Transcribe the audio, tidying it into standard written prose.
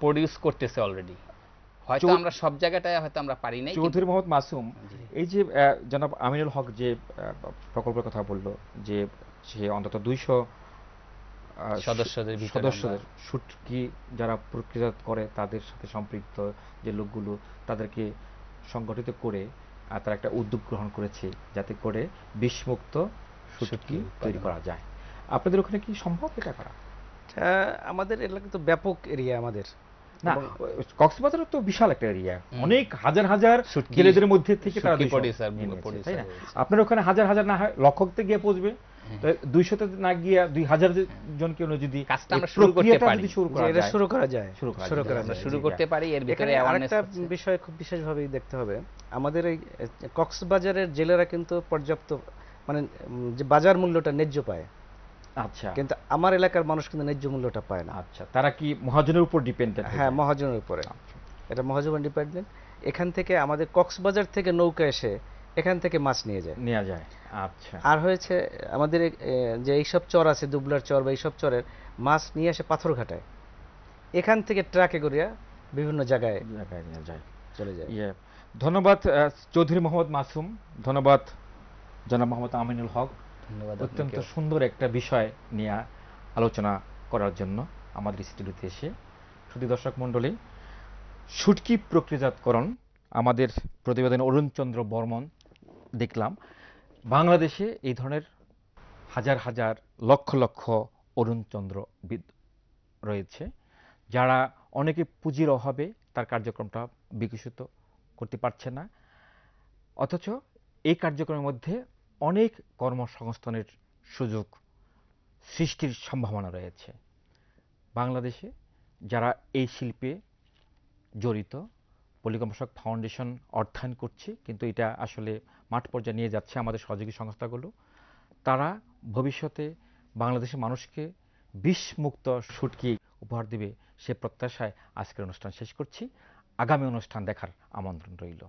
Produce করতেছে already. হয়তো আমরা সব জায়গাটায় হয়তো আমরা পারি নাই। চৌধুরী মোহাম্মদ মাসুম, এই যে জনাব আমিনুল হক যে প্রকল্পের কথা বলল, যে সে অন্তত 200 সদস্যদের শুটকি যারা প্রক্রিয়াজাত করে তাদের সাথে সম্পৃক্ত যে লোকগুলো, তাদেরকে সংগঠিত করে তারা একটা উদ্যোগ গ্রহণ করেছে যাতে করে বিষমুক্ত শুটকি তৈরি করা যায়। আপনাদের ওখানে কি সম্ভব এটা করা? আমাদের এলাকা তো ব্যাপক এরিয়া আমাদের। না, কক্সবাজার তো বিশাল একটা এরিয়া, অনেক হাজার হাজার জেলেদের মধ্যে থেকে তারা তাই না? আপনার ওখানে হাজার হাজার না হয় লক্ষতে গিয়ে পৌঁছবে, 200তে না গিয়ে 2000 জন কেউ যদি কাজটা আমরা শুরু করতে পারি, শুরু করতে পারি। এর ভিতরে আরেকটা বিষয় খুব বিশেষভাবে দেখতে হবে, আমাদের এই কক্সবাজারের জেলেরা কিন্তু পর্যাপ্ত মানে যে বাজার মূল্যটা ন্যায্য পায়। আচ্ছা, কিন্তু আমার এলাকার মানুষ কিন্তু ন্যায্য মূল্যটা পায় না। আচ্ছা, তারা কি মহাজনের উপর ডিপেন্ডেন্ট? হ্যাঁ, মহাজনের উপরে, এটা মহাজন ডিপেন্ডেন্ট। এখান থেকে আমাদের কক্সবাজার থেকে নৌকা এসে এখান থেকে মাছ নিয়ে যায়। আচ্ছা, আর হয়েছে আমাদের যে এইসব চর আছে, দুবলার চর বা এইসব চরের মাছ নিয়ে আসে পাথরঘাটায়, এখান থেকে ট্রাকে করিয়া বিভিন্ন জায়গায় নিয়ে যায়, চলে যায়। ধন্যবাদ চৌধুরী মোহাম্মদ মাসুম, ধন্যবাদ জনাব মোহাম্মদ আমিনুল হক, অত্যন্ত সুন্দর একটা বিষয় নিয়ে আলোচনা করার জন্য আমাদের স্টুডিওতে এসে। শুধু দর্শক মণ্ডলী, শুটকি প্রক্রিয়াজাতকরণ আমাদের প্রতিবেদন অরুণচন্দ্র বর্মন দেখলাম। বাংলাদেশে এই ধরনের হাজার হাজার লক্ষ লক্ষ অরুণচন্দ্রবিদ রয়েছে, যারা অনেকে পুঁজির অভাবে তার কার্যক্রমটা বিকশিত করতে পারছে না, অথচ এই কার্যক্রমের মধ্যে অনেক কর্মসংস্থানের সুযোগ সৃষ্টির সম্ভাবনা রয়েছে। বাংলাদেশে যারা এই শিল্পে জড়িত, পল্লীকর্মশাক ফাউন্ডেশন অর্থায়ন করছে, কিন্তু এটা আসলে মাঠ পর্যায়ে নিয়ে যাচ্ছে আমাদের সহযোগী সংস্থাগুলো। তারা ভবিষ্যতে বাংলাদেশের মানুষকে বিষমুক্ত শুটকি উপহার দেবে সে প্রত্যাশায় আজকের অনুষ্ঠান শেষ করছি। আগামী অনুষ্ঠান দেখার আমন্ত্রণ রইল।